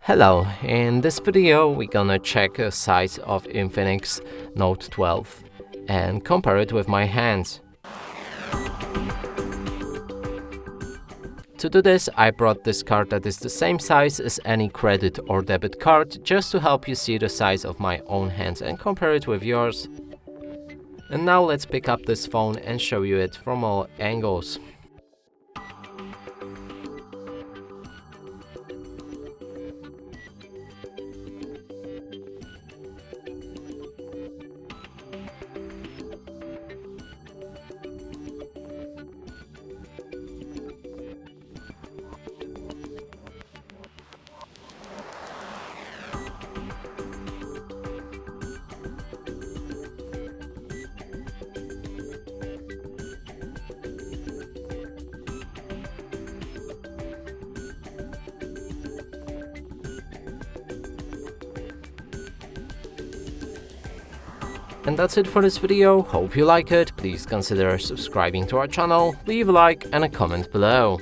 Hello, in this video we're gonna check the size of Infinix Note 12 and compare it with my hands. To do this, I brought this card that is the same size as any credit or debit card, just to help you see the size of my own hands and compare it with yours. And now let's pick up this phone and show you it from all angles. And that's it for this video. Hope you like it. Please consider subscribing to our channel, leave a like and a comment below.